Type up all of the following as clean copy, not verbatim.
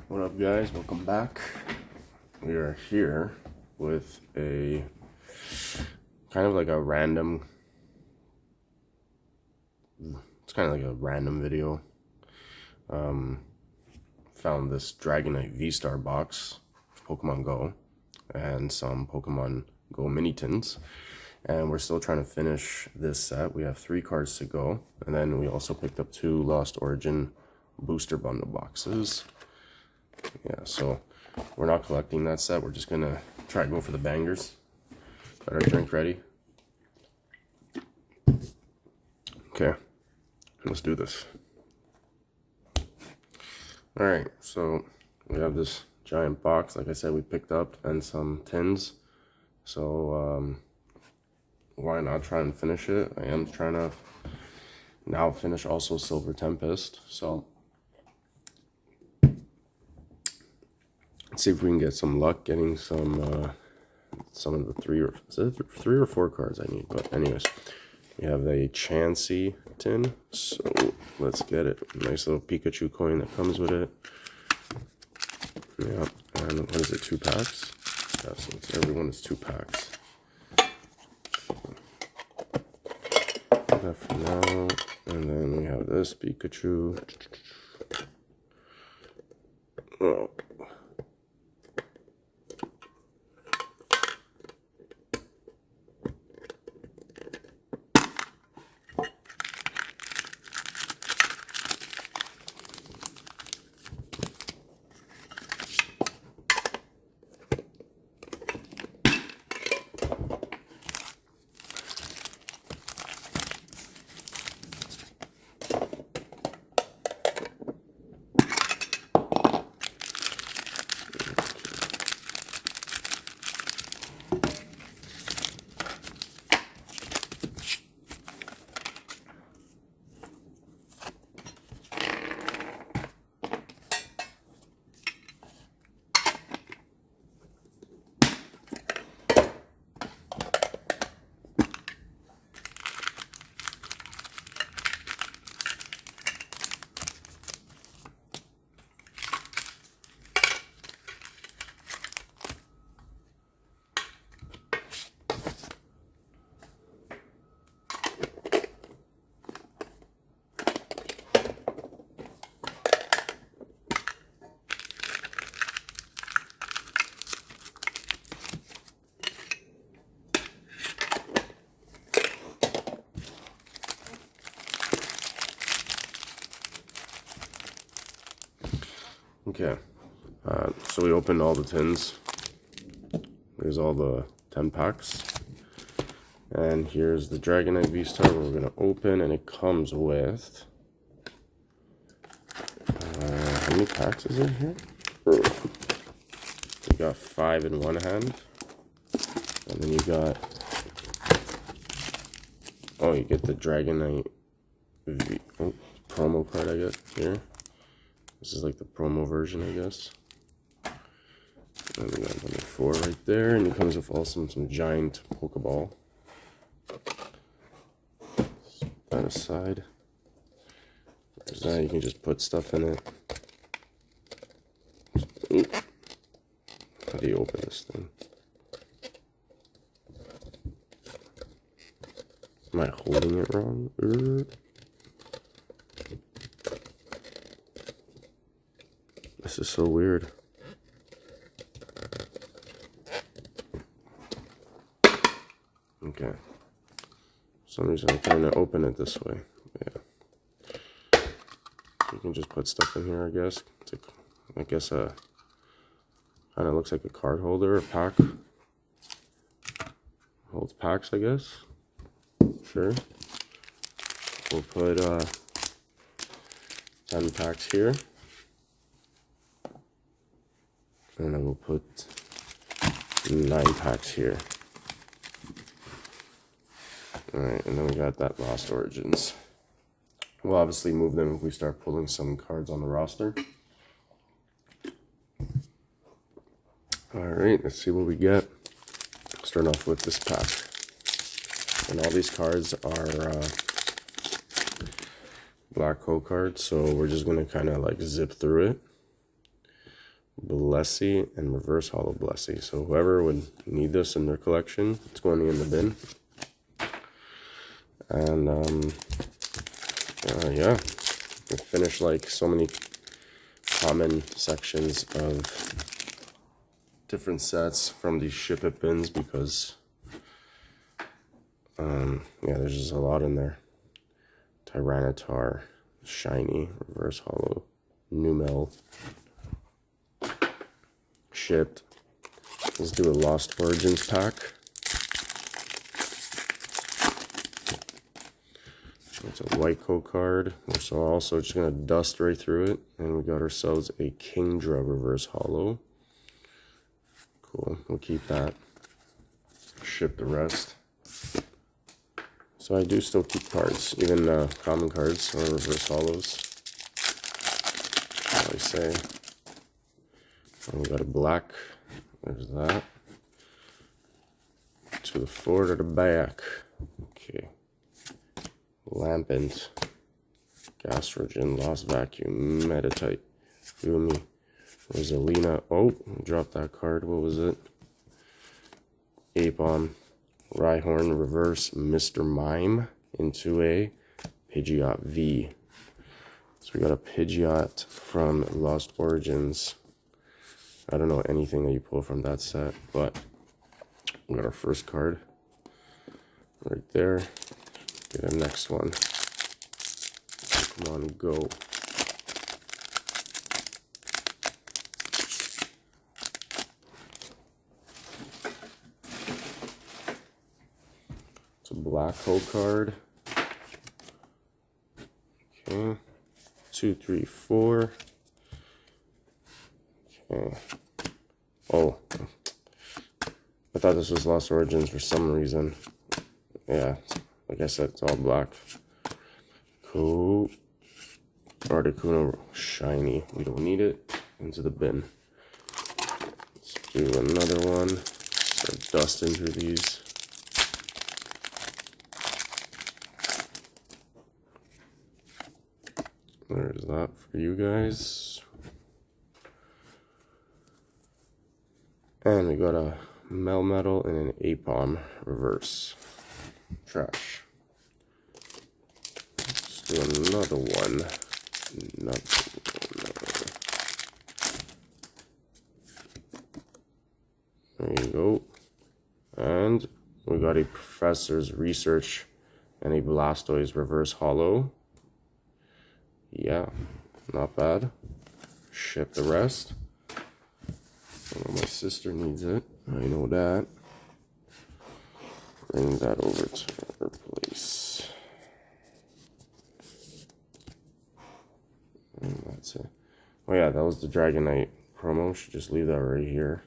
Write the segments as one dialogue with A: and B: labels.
A: What up, guys? Welcome back. We are here with a kind of like a random, it's kind of like a random video. Found this Dragonite V-Star box, Pokemon Go, and some Pokemon Go mini tins. And we're still trying to finish this set. We have 3 cards to go. And then we also picked up 2 Lost Origin booster bundle boxes. Yeah, so we're not collecting that set. We're just gonna try to go for the bangers. Got our drink ready. Okay, let's do this. Alright, so we have this giant box, like I said, we picked up, and some tins. So, why not try and finish it? I am trying to now finish also Silver Tempest, so let's see if we can get some luck getting some of the 3 or 4 cards I need. But anyways, we have a Chansey tin, so let's get it. Nice little Pikachu coin that comes with it. Yeah, and what is it, 2 packs? Yeah, so everyone is 2 packs. That for now, and then we have this Pikachu. Oh. Okay, so we opened all the tins. There's all the 10 packs. And here's the Dragonite V-Star we're going to open, and it comes with... how many packs is it here? You got 5 in one hand. And then you got... oh, you get the Dragonite promo card, I guess, here. This is like the promo version, I guess. And we got number 4 right there, and it comes with also some giant Pokeball. Set that aside. There's that, you can just put stuff in it. Ooh. How do you open this thing? Am I holding it wrong? This is so weird. Okay. For some reason I'm trying to open it this way. Yeah. You can just put stuff in here, I guess. It's like, I guess kind of looks like a card holder, a pack. Holds packs, I guess. Sure. We'll put 10 packs here. And then we'll put 9 packs here. Alright, and then we got that Lost Origins. We'll obviously move them if we start pulling some cards on the roster. Alright, let's see what we get. Start off with this pack. And all these cards are Blach code cards, so we're just going to kind of like zip through it. Blessy and reverse hollow Blessy. So whoever would need this in their collection, it's going in the bin. And yeah, we finished like so many common sections of different sets from these ship it bins because yeah, there's just a lot in there. Tyranitar, shiny, reverse hollow, Numel, shipped. Let's do a Lost Origins pack. It's a white code card. We're so also just gonna dust right through it, and we got ourselves a Kingdra reverse hollow. Cool, we'll keep that. Ship the rest. So I do still keep cards, even common cards or reverse hollows. I say. And we got a Blach. There's that. To the forward or the back. Okay. Lampent. Gastrogen. Lost Vacuum. Meditite. Fumi. Rosalina. Oh, dropped that card. What was it? Apom. Rhyhorn reverse Mr. Mime into a Pidgeot V. So we got a Pidgeot from Lost Origins. I don't know anything that you pull from that set, but we got our first card right there. Get a next one. Come on, go. It's a Black hole card. Okay. 2, 3, 4. Okay. Oh. I thought this was Lost Origins for some reason. Yeah. Like I said, it's all black. Cool. Articuno shiny. We don't need it. Into the bin. Let's do another one. Start dusting through these. There's that for you guys. And we got a Melmetal and an Apom reverse. Trash. Let's do another one. Another. There you go. And we got a Professor's Research and a Blastoise reverse hollow. Yeah, not bad. Ship the rest. Oh, my sister needs it. I know that. Bring that over to her place. And that's it. Oh yeah, that was the Dragonite promo. Should just leave that right here.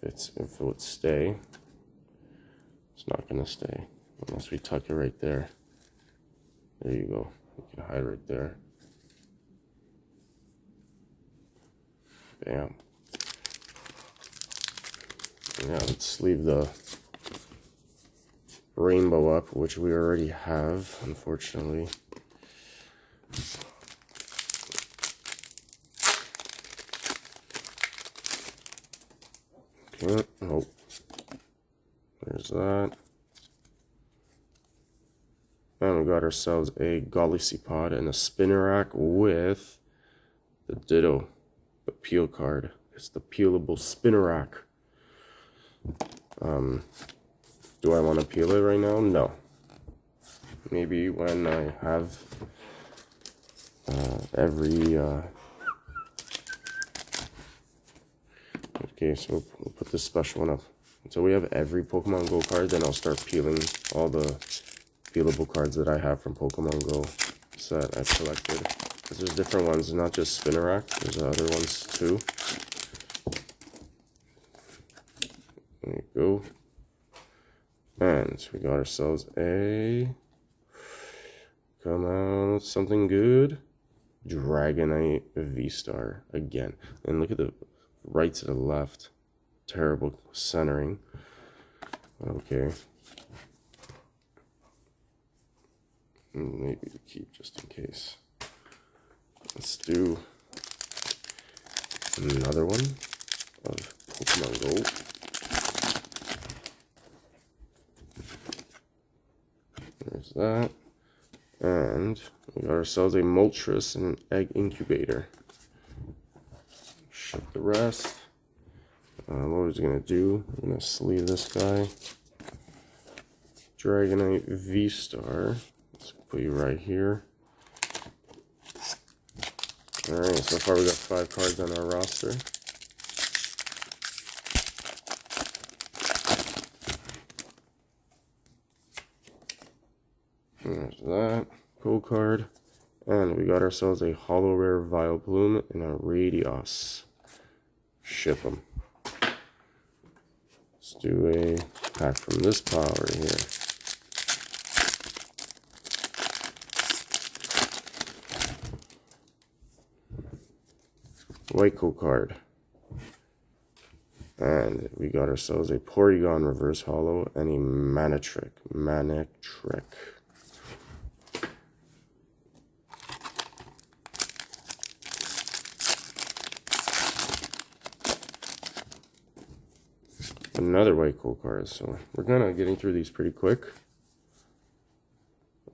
A: If it would stay. It's not gonna stay unless we tuck it right there. There you go. We can hide right there. Bam. Yeah, let's leave the rainbow up, which we already have, unfortunately. Okay, oh. There's that. And we got ourselves a Golisopod and a Spinarak with the Ditto, the peel card. It's the peelable Spinarak. Do I want to peel it right now? No. Maybe when I have every... Okay, so we'll put this special one up. Until we have every Pokemon Go card, then I'll start peeling all the peelable cards that I have from Pokemon Go set I've collected. Because there's different ones, not just Spinarak, there's other ones too. There you go. And we got ourselves a... Come on, something good. Dragonite V-Star again. And look at the right to the left. Terrible centering. Okay. Maybe to keep just in case. Let's do Another one of Pokemon Go. There's that. And we got ourselves a Moltres and an egg incubator. Ship the rest. What was I gonna do? I'm gonna sleeve this guy. Dragonite V-Star. Let's put you right here. Alright, so far we got 5 cards on our roster. There's that. Cool card. And we got ourselves a Holo Rare Vileplume and a Radios. Ship them. Let's do a pack from this pile right here. White cool card. And we got ourselves a Porygon Reverse Holo and a Manectric. Another white cool card, so we're kind of getting through these pretty quick.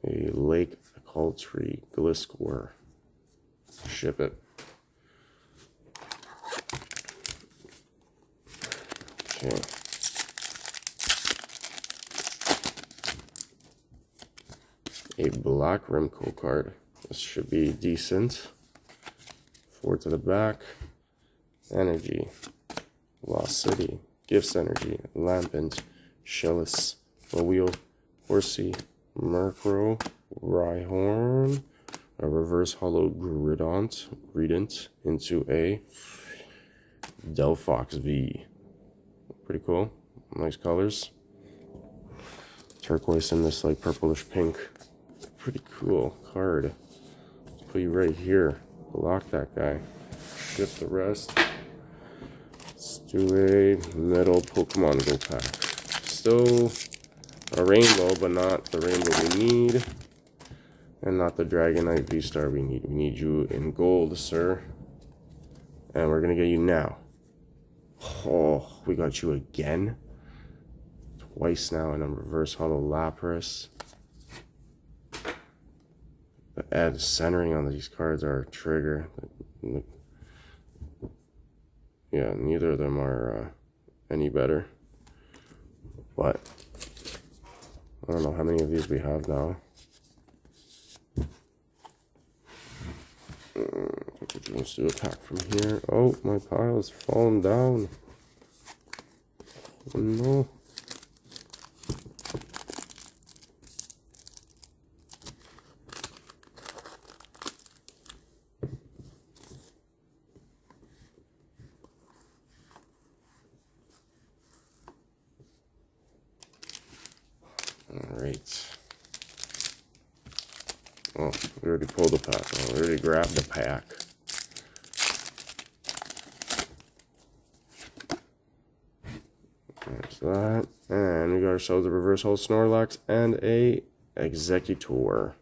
A: A Lake Caltree Gliscor. Ship it. Okay. A Black Rimco card. This should be decent. 4 to the back. Energy. Lost City. Gifts Energy. Lampent. Shellis. Wheel. Horsey. Murkrow. Rhyhorn. A Reverse Holo Grident into a Delphox V. Pretty cool. Nice colors. Turquoise in this like purplish pink. Pretty cool card. Let's put you right here. Block that guy. Ship the rest. Let's do a metal Pokemon Go pack. Still a rainbow, but not the rainbow we need. And not the Dragonite V-Star we need. We need you in gold, sir. And we're gonna get you now. Oh, we got you again. Twice now in a Reverse Holo Lapras. The centering on these cards are a trigger. Yeah, neither of them are any better. But I don't know how many of these we have now. Let's do a pack from here. Oh, my pile is falling down. Oh, no. All right. Oh, we already pulled the pack. Oh, we already grabbed the pack. There's that. And we got ourselves a Reverse Holo Snorlax and a Executor.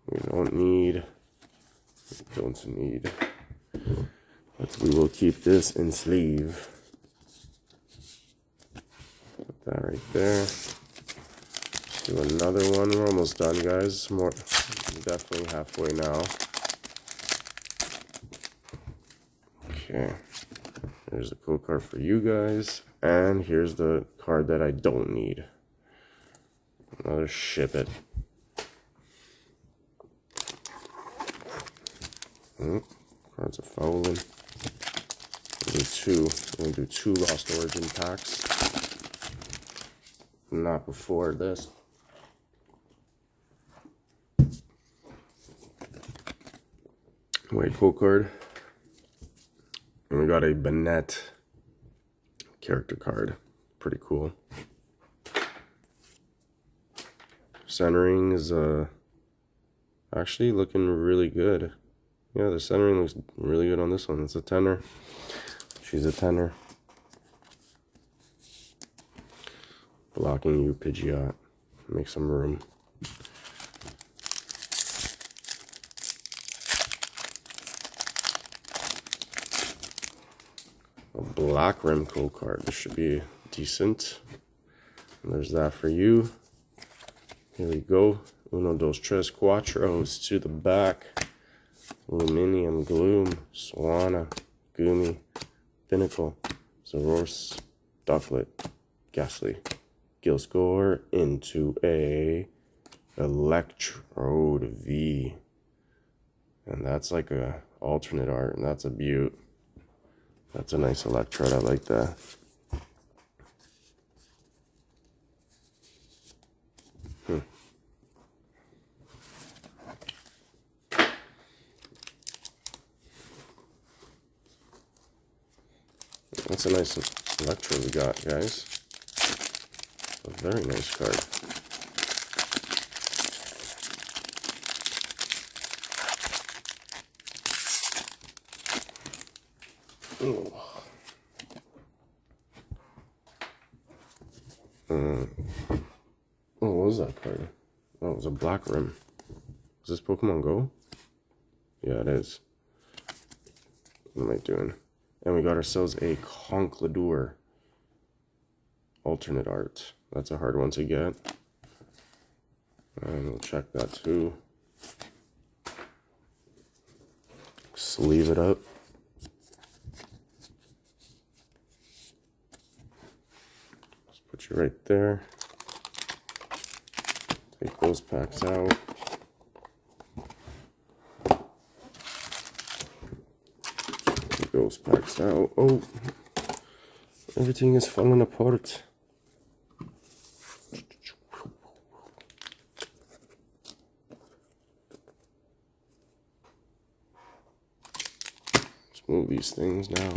A: We don't need. But we will keep this in sleeve. Put that right there. Do another one. We're almost done, guys. More, definitely halfway now. Okay. Here's the cool card for you guys. And here's the card that I don't need. Another ship it. Cards are fouling. We'll do two Lost Origin packs. Not before this. Wait, cool card. And we got a Banette character card. Pretty cool. Centering is actually looking really good. Yeah, the centering looks really good on this one. It's a 10er. She's a 10er. Blocking you, Pidgeot. Make some room. a black Remco card. This should be decent. And there's that for you. Here we go. Uno, dos, tres, cuatros to the back. Aluminium, Gloom, Swana, Gumi, Pinnacle, Zoros, Ducklet, Ghastly, Gilscore into a Electrode V. And that's like a alternate art, and that's a beaut. That's a nice Electrode. I like that. That's a nice Electro we got, guys. A very nice card. Oh, what was that card? Oh, it was a Black Rim. Is this Pokemon Go? Yeah, it is. What am I doing? And we got ourselves a Conkladur alternate art. That's a hard one to get. And we'll check that too. Sleeve it up. Just put you right there. Take those packs out. Those packs out. Oh, everything is falling apart. Let's move these things now.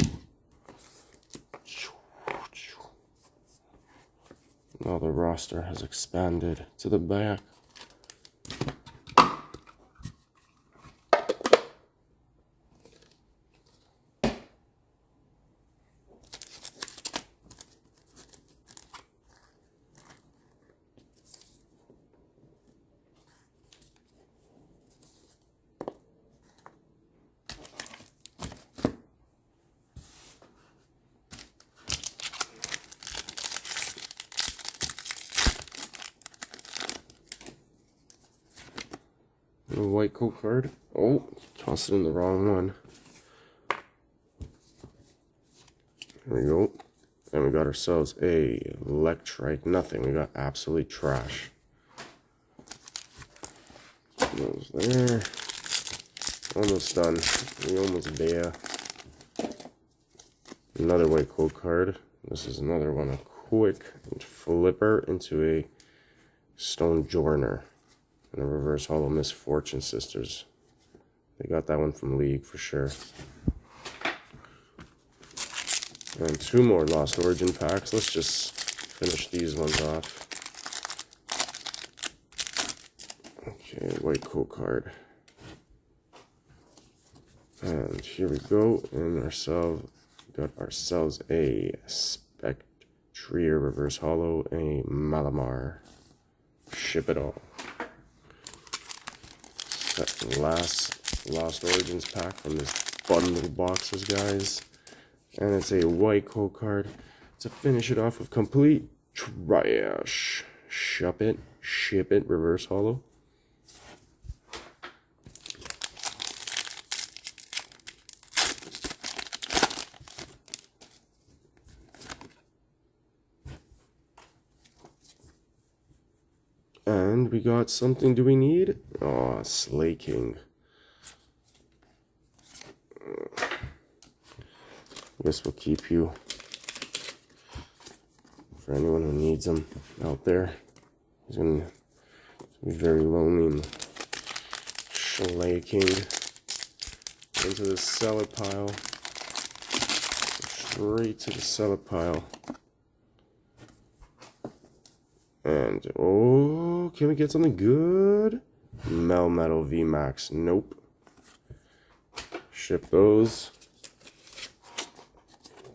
A: Now the roster has expanded to the back. A white coat card. Oh, tossed it in the wrong one. There we go. And we got ourselves a Electrike. Nothing. We got absolute trash. Those there. Almost done. We almost there. Another white coat card. This is another one. A quick flipper into a Stone Journer. And a reverse holo Misfortune Sisters. They got that one from League for sure. And two more Lost Origin packs. Let's just finish these ones off. Okay, white coat card. And here we go. And got ourselves a Spectrier reverse holo, a Malamar. Ship it all. Last Lost Origins pack from this bundle of boxes, guys. And it's a white coat card to finish it off with complete trash. Ship it, reverse holo. And we got something. Do we need? Oh, Slaking. Guess we'll keep you for anyone who needs them out there. He's gonna be very lonely and Slaking into the cellar pile. Straight to the cellar pile. And, oh, can we get something good? Melmetal VMAX. Nope. Ship those.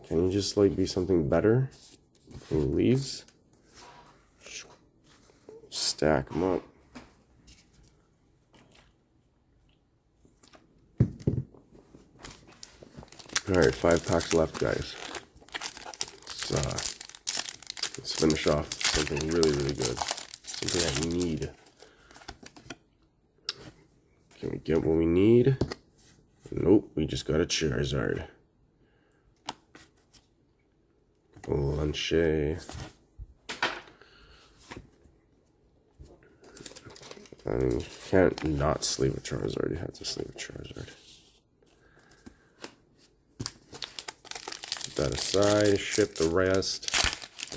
A: Can you just, like, be something better? Please. Stack them up. Alright, 5 packs left, guys. let's finish off something really, really good. Something I need. Can we get what we need? Nope, we just got a Charizard. Lunche. I mean, you can't not sleeve a Charizard. You have to sleeve a Charizard. Put that aside. Ship the rest.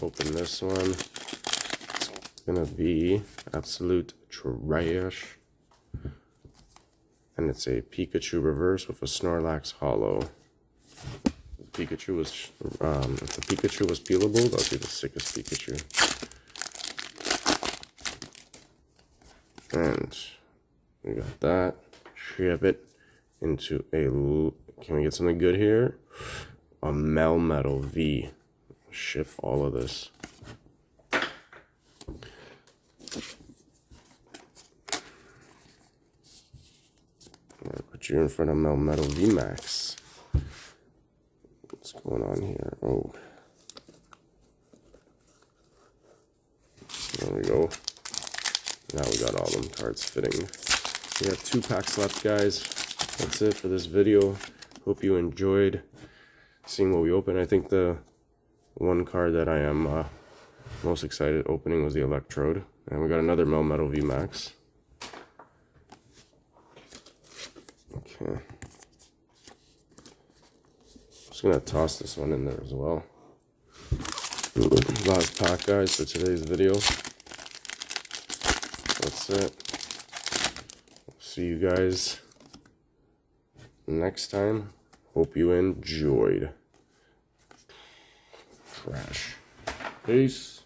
A: Open this one. It's gonna be absolute trash. And it's a Pikachu reverse with a Snorlax holo. Pikachu was, if the Pikachu was peelable, that would be the sickest Pikachu. And we got that. Ship it into a, can we get something good here? A Melmetal V. Ship all of this. Put you in front of Melmetal VMAX. What's going on here? Oh. There we go. Now we got all them cards fitting. We have 2 packs left, guys. That's it for this video. Hope you enjoyed seeing what we opened. I think the one card that I am most excited opening was the Electrode. And we got another Melmetal VMAX. Okay. Just gonna toss this one in there as well. Last pack, guys, for today's video. That's it. See you guys next time. Hope you enjoyed. Trash. Peace.